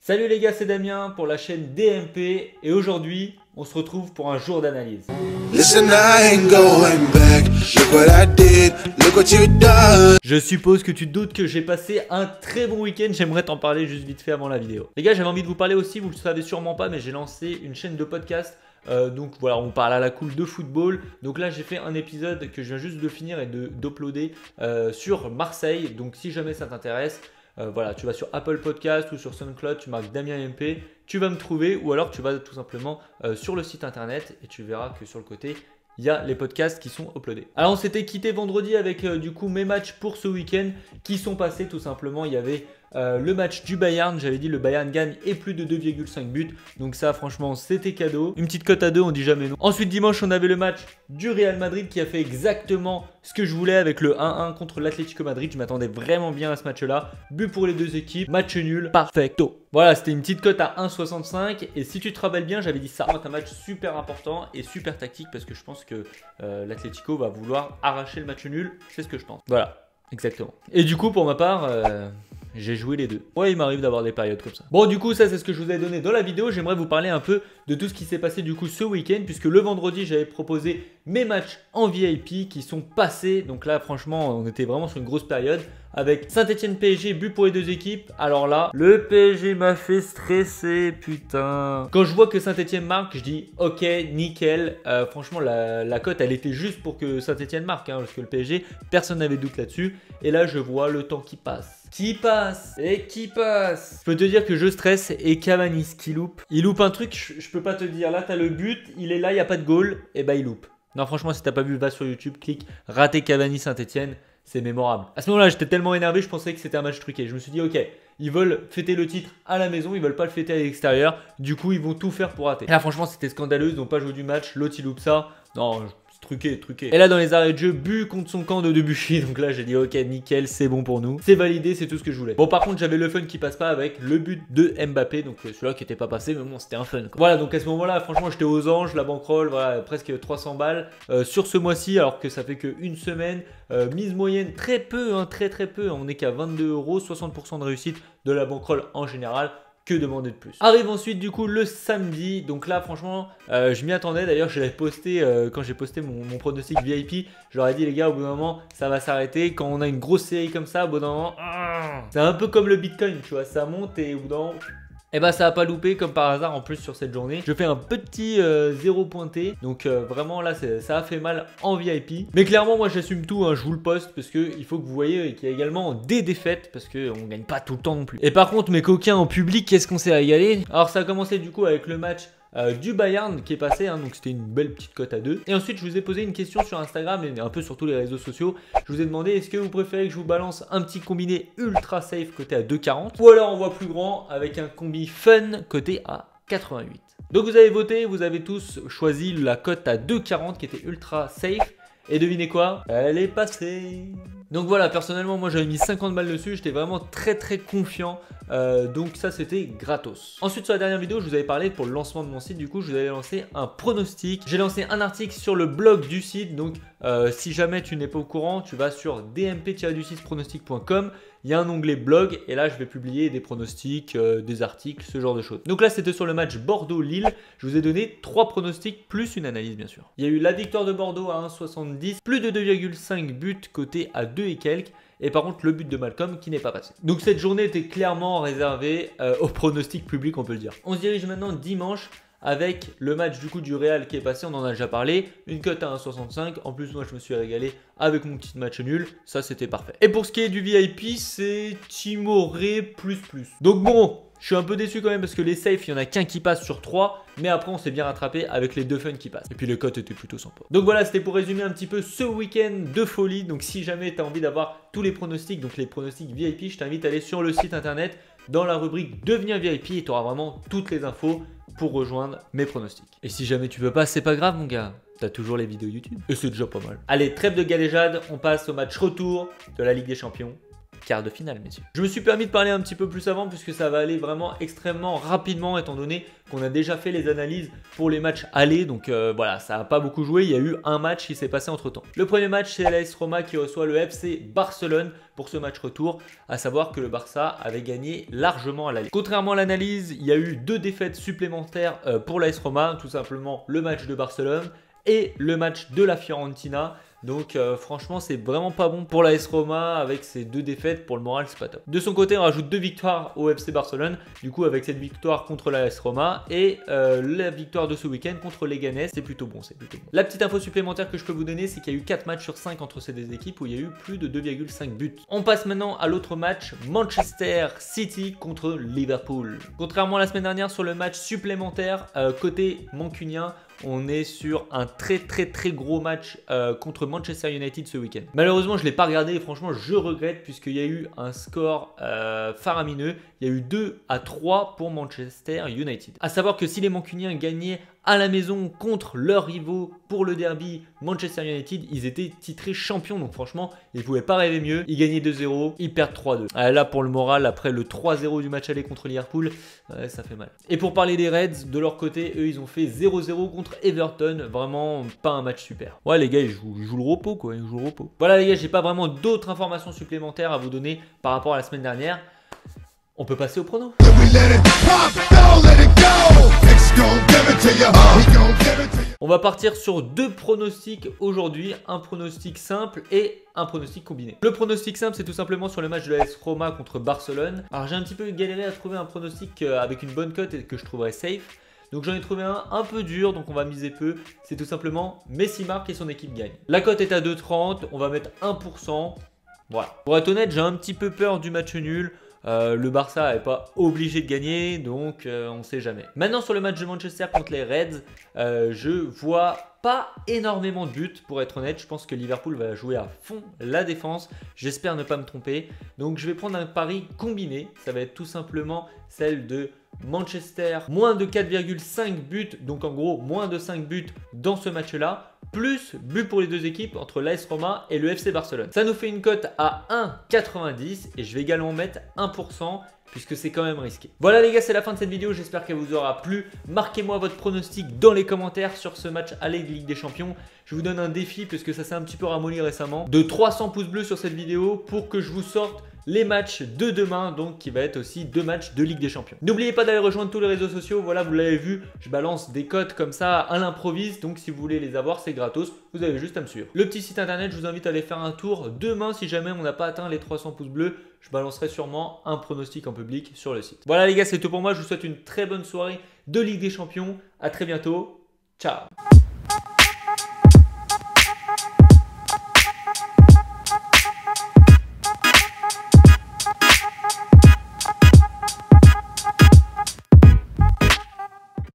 Salut les gars, c'est Damien pour la chaîne DMP et aujourd'hui on se retrouve pour un jour d'analyse. Je suppose que tu te doutes que j'ai passé un très bon week-end, j'aimerais t'en parler juste vite fait avant la vidéo. Les gars, j'avais envie de vous parler aussi, vous le savez sûrement pas, mais j'ai lancé une chaîne de podcast. Donc voilà, on parle à la cool de football. Donc là j'ai fait un épisode que je viens juste de finir et d'uploader sur Marseille. Donc si jamais ça t'intéresse, voilà, tu vas sur Apple Podcast ou sur SoundCloud, tu marques Damien MP, tu vas me trouver, ou alors tu vas tout simplement sur le site internet et tu verras que sur le côté il y a les podcasts qui sont uploadés. Alors on s'était quitté vendredi avec du coup mes matchs pour ce week-end qui sont passés tout simplement. Il y avait le match du Bayern, j'avais dit le Bayern gagne et plus de 2,5 buts. Donc ça franchement c'était cadeau. Une petite cote à 2, on dit jamais non. Ensuite dimanche on avait le match du Real Madrid qui a fait exactement ce que je voulais avec le 1-1 contre l'Atlético Madrid. Je m'attendais vraiment bien à ce match là. But pour les deux équipes, match nul, perfecto. Voilà, c'était une petite cote à 1,65 et si tu te rappelles bien, j'avais dit ça va être un match super important et super tactique parce que je pense que l'Atlético va vouloir arracher le match nul, c'est ce que je pense. Voilà, exactement. Et du coup, pour ma part, j'ai joué les deux. Ouais, il m'arrive d'avoir des périodes comme ça. Bon, du coup, ça c'est ce que je vous ai donné dans la vidéo. J'aimerais vous parler un peu de tout ce qui s'est passé du coup ce week-end puisque le vendredi, j'avais proposé mes matchs en VIP qui sont passés. Donc là, franchement, on était vraiment sur une grosse période avec Saint-Etienne PSG, but pour les deux équipes. Alors là, le PSG m'a fait stresser, putain. Quand je vois que Saint-Etienne marque, je dis ok, nickel. Franchement, la cote, elle était juste pour que Saint-Etienne marque, hein, parce que le PSG, personne n'avait de doute là-dessus. Et là, je vois le temps qui passe. Qui passe. Je peux te dire que je stresse et Cavani qui loupe. Il loupe un truc, je peux pas te dire. Là, t'as le but, il est là, il n'y a pas de goal. Et bah, il loupe. Non, franchement, si t'as pas vu, va sur YouTube, clique raté Cavani Saint-Etienne. C'est mémorable. À ce moment-là, j'étais tellement énervé, je pensais que c'était un match truqué. Je me suis dit, ok, ils veulent fêter le titre à la maison, ils veulent pas le fêter à l'extérieur. Du coup, ils vont tout faire pour rater. Et là, franchement, c'était scandaleux. Ils n'ont pas joué du match. L'autre, il loupe ça. Non, truqué. Et là, dans les arrêts de jeu, but contre son camp de Debuchy. Donc là, j'ai dit, ok, nickel, c'est bon pour nous. C'est validé, c'est tout ce que je voulais. Bon, par contre, j'avais le fun qui passe pas avec le but de Mbappé. Donc celui-là qui était pas passé, mais bon, c'était un fun, quoi. Voilà, donc à ce moment-là, franchement, j'étais aux anges, la bankroll, voilà, presque 300 balles sur ce mois-ci, alors que ça fait qu'une semaine. Mise moyenne, très peu, hein, très peu. On est qu'à 22 €, 60% de réussite de la bankroll en général. Que demander de plus? Arrive ensuite du coup le samedi. Donc là franchement je m'y attendais. D'ailleurs je l'avais posté quand j'ai posté mon pronostic VIP. Je leur ai dit les gars, au bout d'un moment ça va s'arrêter. Quand on a une grosse série comme ça, au bout d'un moment c'est un peu comme le Bitcoin, tu vois, ça monte et au bout d'un moment et bah ça a pas loupé comme par hasard en plus sur cette journée. Je fais un petit 0 pointé. Donc vraiment là ça a fait mal en VIP. Mais clairement moi j'assume tout, hein, je vous le poste parce qu'il faut que vous voyez qu'il y a également des défaites parce qu'on gagne pas tout le temps non plus. Et par contre mes coquins en public, qu'est-ce qu'on s'est régalé. Alors ça a commencé du coup avec le match du Bayern qui est passé, hein, donc c'était une belle petite cote à 2. Et ensuite je vous ai posé une question sur Instagram et un peu sur tous les réseaux sociaux. Je vous ai demandé est-ce que vous préférez que je vous balance un petit combiné ultra safe côté à 2,40 ou alors on voit plus grand avec un combi fun côté à 88. Donc vous avez voté, vous avez tous choisi la cote à 2,40 qui était ultra safe. Et devinez quoi? Elle est passée. Donc voilà, personnellement moi j'avais mis 50 balles dessus, j'étais vraiment très confiant, donc ça c'était gratos. Ensuite sur la dernière vidéo je vous avais parlé pour le lancement de mon site, du coup je vous avais lancé un pronostic. J'ai lancé un article sur le blog du site, donc si jamais tu n'es pas au courant, tu vas sur dmp-pronostic.com. Il y a un onglet blog et là je vais publier des pronostics, des articles, ce genre de choses. Donc là c'était sur le match Bordeaux-Lille. Je vous ai donné 3 pronostics plus une analyse bien sûr. Il y a eu la victoire de Bordeaux à 1,70, plus de 2,5 buts côté à 2 et quelques. Et par contre le but de Malcolm qui n'est pas passé. Donc cette journée était clairement réservée au pronostic public, on peut le dire. On se dirige maintenant dimanche avec le match du coup du Real qui est passé, on en a déjà parlé, une cote à 1,65, en plus moi je me suis régalé avec mon petit match nul, ça c'était parfait. Et pour ce qui est du VIP, c'est Timoré plus. Donc bon, je suis un peu déçu quand même parce que les safes, il n'y en a qu'un qui passe sur 3, mais après on s'est bien rattrapé avec les 2 fun qui passent. Et puis les cotes étaient plutôt sympas. Donc voilà, c'était pour résumer un petit peu ce week-end de folie. Donc si jamais tu as envie d'avoir tous les pronostics, donc les pronostics VIP, je t'invite à aller sur le site internet dans la rubrique devenir VIP et tu auras vraiment toutes les infos pour rejoindre mes pronostics. Et si jamais tu veux pas, c'est pas grave mon gars, t'as toujours les vidéos YouTube et c'est déjà pas mal. Allez, trêve de galéjade, on passe au match retour de la Ligue des Champions. quart de finale, messieurs. Je me suis permis de parler un petit peu plus avant puisque ça va aller vraiment extrêmement rapidement étant donné qu'on a déjà fait les analyses pour les matchs aller. Donc voilà, ça n'a pas beaucoup joué. Il y a eu un match qui s'est passé entre temps. Le premier match, c'est l'AS Roma qui reçoit le FC Barcelone pour ce match retour. À savoir que le Barça avait gagné largement à l'aller. Contrairement à l'analyse, il y a eu 2 défaites supplémentaires pour l'AS Roma. Tout simplement le match de Barcelone et le match de la Fiorentina. Donc franchement c'est vraiment pas bon pour l'AS Roma avec ces 2 défaites. Pour le moral c'est pas top. De son côté on rajoute 2 victoires au FC Barcelone. Du coup avec cette victoire contre l'AS Roma et la victoire de ce week-end contre Leganés, c'est plutôt bon, c'est plutôt bon. La petite info supplémentaire que je peux vous donner, c'est qu'il y a eu 4 matchs sur 5 entre ces 2 équipes où il y a eu plus de 2,5 buts. On passe maintenant à l'autre match, Manchester City contre Liverpool. Contrairement à la semaine dernière sur le match supplémentaire, côté mancunien, on est sur un très gros match contre Manchester United ce week-end. Malheureusement, je ne l'ai pas regardé et franchement, je regrette puisqu'il y a eu un score faramineux. Il y a eu 2-3 pour Manchester United. À savoir que si les Mancuniens gagnaient à la maison contre leurs rivaux pour le derby Manchester United, ils étaient titrés champions. Donc franchement, ils ne pouvaient pas rêver mieux. Ils gagnaient 2-0, ils perdent 3-2. Là, pour le moral, après le 3-0 du match aller contre Liverpool, ça fait mal. Et pour parler des Reds, de leur côté, eux, ils ont fait 0-0 contre Everton. Vraiment pas un match super. Ouais, les gars, ils jouent le repos, quoi. Ils jouent le repos. Voilà, les gars, j'ai pas vraiment d'autres informations supplémentaires à vous donner par rapport à la semaine dernière. On peut passer au prono. On va partir sur 2 pronostics aujourd'hui, un pronostic simple et un pronostic combiné. Le pronostic simple, c'est tout simplement sur le match de l'AS Roma contre Barcelone. Alors j'ai un petit peu galéré à trouver un pronostic avec une bonne cote et que je trouverais safe. Donc j'en ai trouvé un peu dur, donc on va miser peu. C'est tout simplement Messi marque et son équipe gagne. La cote est à 2,30, on va mettre 1%. Voilà. Pour être honnête, j'ai un petit peu peur du match nul. Le Barça n'est pas obligé de gagner, donc on ne sait jamais. Maintenant sur le match de Manchester contre les Reds, je vois pas énormément de buts pour être honnête. Je pense que Liverpool va jouer à fond la défense. J'espère ne pas me tromper. Donc je vais prendre un pari combiné. Ça va être tout simplement celle de Manchester, moins de 4,5 buts. Donc en gros, moins de 5 buts dans ce match-là. Plus but pour les 2 équipes entre l'AS Roma et le FC Barcelone. Ça nous fait une cote à 1,90 et je vais également mettre 1% puisque c'est quand même risqué. Voilà les gars, c'est la fin de cette vidéo. J'espère qu'elle vous aura plu. Marquez-moi votre pronostic dans les commentaires sur ce match aller de Ligue des Champions. Je vous donne un défi puisque ça s'est un petit peu ramolli récemment. De 300 pouces bleus sur cette vidéo pour que je vous sorte les matchs de demain, donc qui va être aussi 2 matchs de Ligue des Champions. N'oubliez pas d'aller rejoindre tous les réseaux sociaux. Voilà, vous l'avez vu, je balance des codes comme ça à l'improviste. Donc si vous voulez les avoir, c'est gratos. Vous avez juste à me suivre. Le petit site internet, je vous invite à aller faire un tour demain si jamais on n'a pas atteint les 300 pouces bleus. Je balancerai sûrement un pronostic en public sur le site. Voilà les gars, c'est tout pour moi. Je vous souhaite une très bonne soirée de Ligue des Champions. À très bientôt. Ciao.